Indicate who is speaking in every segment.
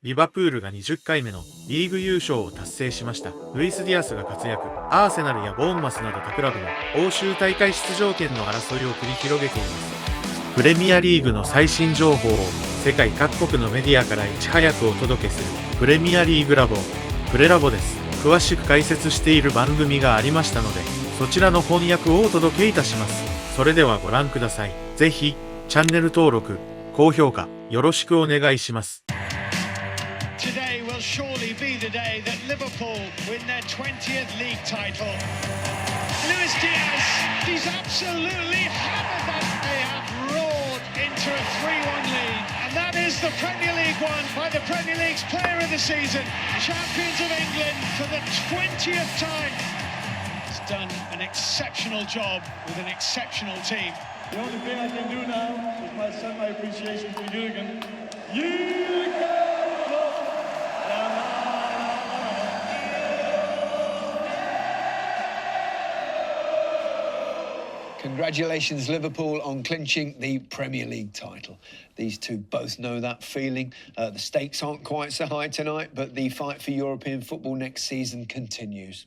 Speaker 1: リバプールが20回目のリーグ優勝を達成しました。ルイス・ディアスが活躍、アーセナルやボーンマスなど他クラブの欧州大会出場権の争いを繰り広げています。プレミアリーグの最新情報を世界各国のメディアからいち早くお届けするプレミアリーグラボ、プレラボです。詳しく解説している番組がありましたので、そちらの翻訳をお届けいたします。それではご覧ください。ぜひチャンネル登録、高評価よろしくお願いします。
Speaker 2: Today will surely be the day that Liverpool win their 20th league title. Luis Diaz, he's absolutely hammered that. They have roared into a 3-1 lead. And that is the Premier League won by the Premier League's player of the season. Champions of England for the 20th time. He's done an exceptional job with an exceptional team.
Speaker 3: The only thing I can do now is send my appreciation to Jürgen. Jürgen!
Speaker 4: Congratulations, Liverpool, on clinching the Premier League title. These two both know that feeling. The stakes aren't quite so high tonight, but the fight for European football next season continues.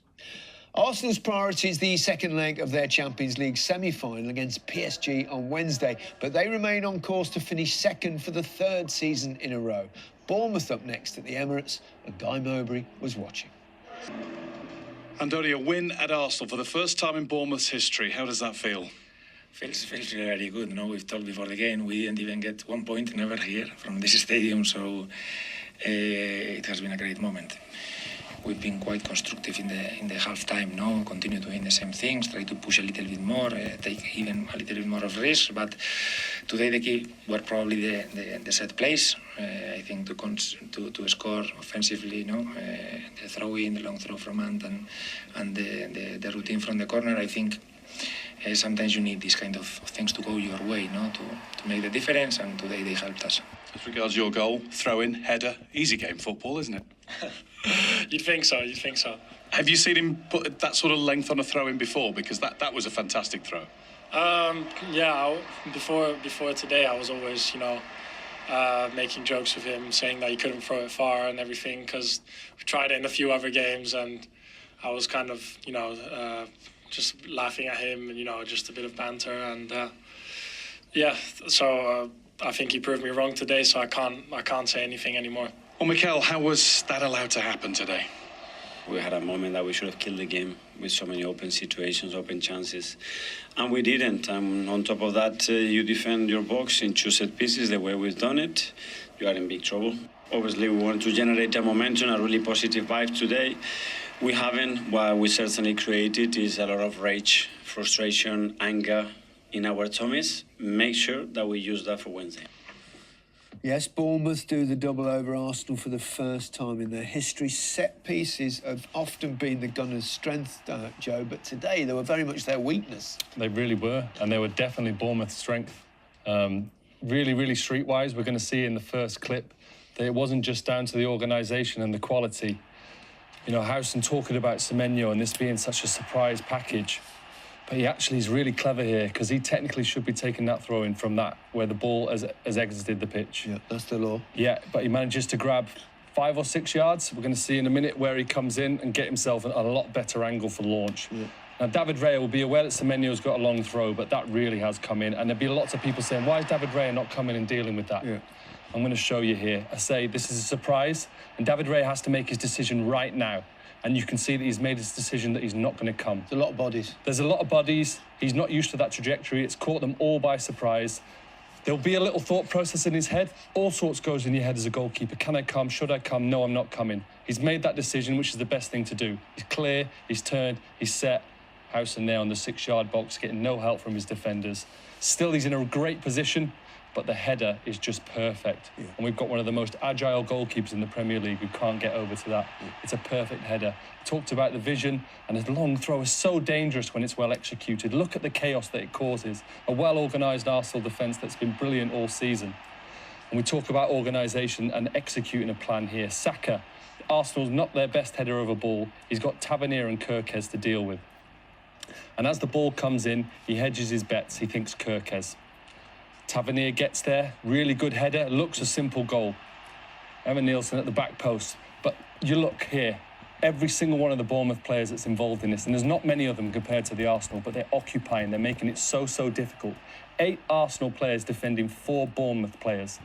Speaker 4: Arsenal's priority is the second leg of their Champions League semi-final against PSG on Wednesday, but they remain on course to finish second for the third season in a row. Bournemouth up next at the Emirates, and Guy Mowbray was watching.
Speaker 5: Andoni, a win at Arsenal for the first time in Bournemouth's history. How does that feel?
Speaker 6: Feels really good. No, we've talked before the game. We didn't even get 1 point never here from this stadium, so it has been a great moment. We've been quite constructive in the half time. No, continue doing the same things, try to push a little bit more, take even a little bit more of risk. But today the key were probably the set plays. I think to score offensively, the throw in, the long throw from Ant, and the routine from the corner. I think sometimes you need these kind of things to go your way, to make the difference. And today they helped us.
Speaker 5: As regards your goal, throw in, header, easy game football, isn't it?
Speaker 7: You'd think so.
Speaker 5: Have you seen him put that sort of length on a throw in before? Because that was a fantastic throw.
Speaker 7: Yeah. Before today, I was always, making jokes with him, saying that he couldn't throw it far and everything, because we tried it in a few other games, and I was kind of, just laughing at him, and just a bit of banter, and So I think he proved me wrong today, so I can't say anything anymore.
Speaker 5: Well, Mikel, how was that allowed to happen today?
Speaker 8: We had a moment that we should have killed the game with so many open situations, open chances, and we didn't. On top of that, you defend your box in 2 set pieces the way we've done it. You are in big trouble. Obviously, we want to generate a momentum, a really positive vibe today. We haven't. What we certainly created is a lot of rage, frustration, anger in our tummies. Make sure that we use that for Wednesday.
Speaker 4: Yes, Bournemouth do the double over Arsenal for the first time in their history. Set pieces have often been the Gunners' strength, Joe, but today they were very much their weakness.
Speaker 9: They really were, and they were definitely Bournemouth's strength. Really streetwise. We're going to see in the first clip that it wasn't just down to the organisation and the quality. Howson talking about Semenyo and this being such a surprise package. But he actually is really clever here, because he technically should be taking that throw in from that, where the ball has exited the pitch.
Speaker 4: Yeah, that's the law.
Speaker 9: Yeah, but he manages to grab 5 or 6 yards. We're going to see in a minute where he comes in and get himself a lot better angle for launch. Yeah. Now, David Raya will be aware that Semenyo's got a long throw, but that really has come in. And there'll be lots of people saying, why is David Raya not coming and dealing with that?
Speaker 4: Yeah.
Speaker 9: I'm going to show you here. I say this is a surprise, and David Raya has to make his decision right now. And you can see that he's made his decision that he's not going to come.
Speaker 4: There's a lot of bodies.
Speaker 9: There's a lot of bodies. He's not used to that trajectory. It's caught them all by surprise. There'll be a little thought process in his head. All sorts goes in your head as a goalkeeper. Can I come? Should I come? No, I'm not coming. He's made that decision, which is the best thing to do. He's clear, he's turned, he's set. Howson there on the 6-yard box, getting no help from his defenders. Still, he's in a great position, but the header is just perfect. Yeah. And we've got one of the most agile goalkeepers in the Premier League who can't get over to that. Yeah. It's a perfect header. Talked about the vision, and his long throw is so dangerous when it's well executed. Look at the chaos that it causes. A well-organised Arsenal defence that's been brilliant all season. And we talk about organisation and executing a plan here. Saka, Arsenal's not their best header of a ball. He's got Tavernier and Kirkes to deal with. And as the ball comes in, he hedges his bets. He thinks Kirkes. Tavernier gets there, really good header, looks a simple goal. Evan Nielsen at the back post. But you look here, every single one of the Bournemouth players that's involved in this, and there's not many of them compared to the Arsenal, but they're occupying, they're making it so difficult. 8 Arsenal players defending 4 Bournemouth players.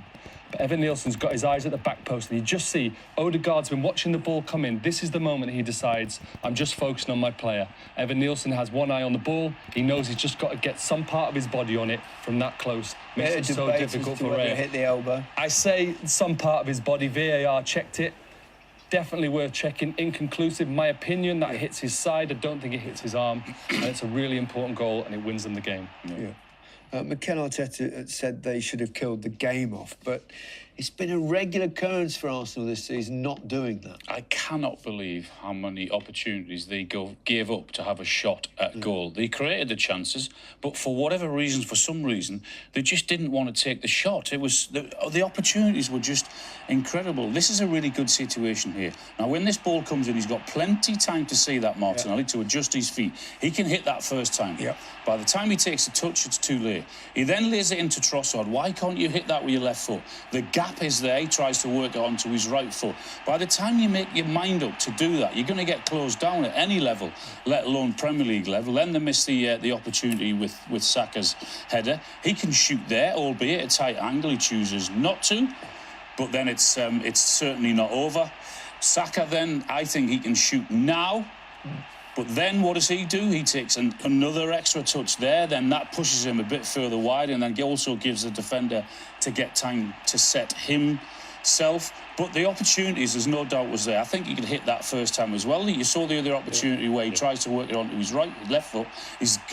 Speaker 9: But Evan Nielsen's got his eyes at the back post, and you just see Odegaard's been watching the ball come in. This is the moment he decides, I'm just focusing on my player. Evan Nielsen has one eye on the ball. He knows he's just got to get some part of his body on it from that close. Makes it so difficult for Ray.
Speaker 4: Hit the elbow.
Speaker 9: I say some part of his body. VAR checked it. Definitely worth checking. Inconclusive, in my opinion, that hits his side. I don't think it hits his arm. And it's a really important goal, and it wins them the game.
Speaker 4: Mikel Arteta said they should have killed the game off, but it's been a regular occurrence for Arsenal this season not doing that.
Speaker 10: I cannot believe how many opportunities they gave up to have a shot at goal. They created the chances, but for whatever reason, for some reason, they just didn't want to take the shot. It was the opportunities were just incredible. This is a really good situation here. Now, when this ball comes in, he's got plenty time to see that Martinelli to adjust his feet. He can hit that first time. By the time he takes a touch, it's too late. He then lays it into Trossard. Why can't you hit that with your left foot? The gap is there. He tries to work it onto his right foot. By the time you make your mind up to do that, you're going to get closed down at any level, let alone Premier League level. Then they miss the opportunity with Saka's header. He can shoot there, albeit a tight angle. He chooses not to, but then it's certainly not over. Saka then, I think he can shoot now. But then what does he do? He takes another extra touch there, then that pushes him a bit further wide, and then also gives the defender to get time to set himself. But the opportunities, there's no doubt, was there. I think he could hit that first time as well. You saw the other opportunity where he tries to work it onto his left foot.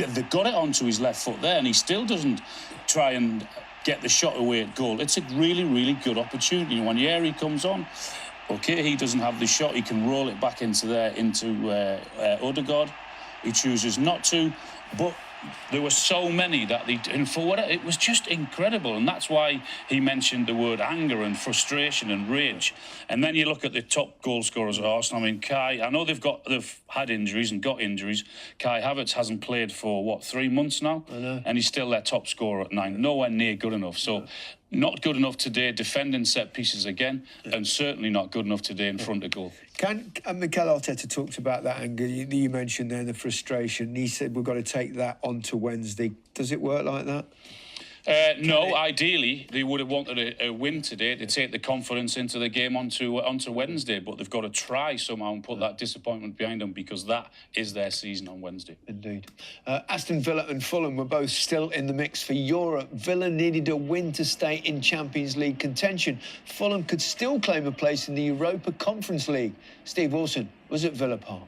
Speaker 10: They got it onto his left foot there, and he still doesn't try and get the shot away at goal. It's a really, really good opportunity. When Yeri comes on, okay, he doesn't have the shot. He can roll it back into Odegaard. He chooses not to, but there were so many that it was just incredible, and that's why he mentioned the word anger and frustration and rage. And then you look at the top goal scorers at Arsenal. I mean, Kai, I know they've had injuries and got injuries. Kai Havertz hasn't played for 3 months now, I know. And he's still their top scorer at 9. Nowhere near good enough. So. Not good enough today, defending set pieces again, and certainly not good enough today in front of goal.
Speaker 4: Mikel Arteta talked about that anger you mentioned there, the frustration. He said we've got to take that on to Wednesday. Does it work like that?
Speaker 10: No, ideally they would have wanted a win today to take the confidence into the game onto Wednesday, but they've got to try somehow and put that disappointment behind them, because that is their season on Wednesday.
Speaker 4: Indeed. Aston Villa and Fulham were both still in the mix for Europe. Villa needed a win to stay in Champions League contention. Fulham could still claim a place in the Europa Conference League. Steve Wilson was at Villa Park.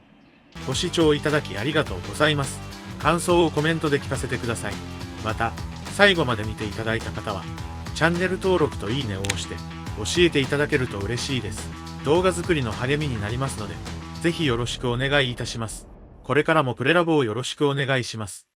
Speaker 1: ご視聴いただきありがとうございます。感想をコメントで聞かせてください。また、最後まで見ていただいた方は、チャンネル登録といいねを押して教えていただけると嬉しいです。動画作りの励みになりますので、ぜひよろしくお願いいたします。これからもプレラボをよろしくお願いします。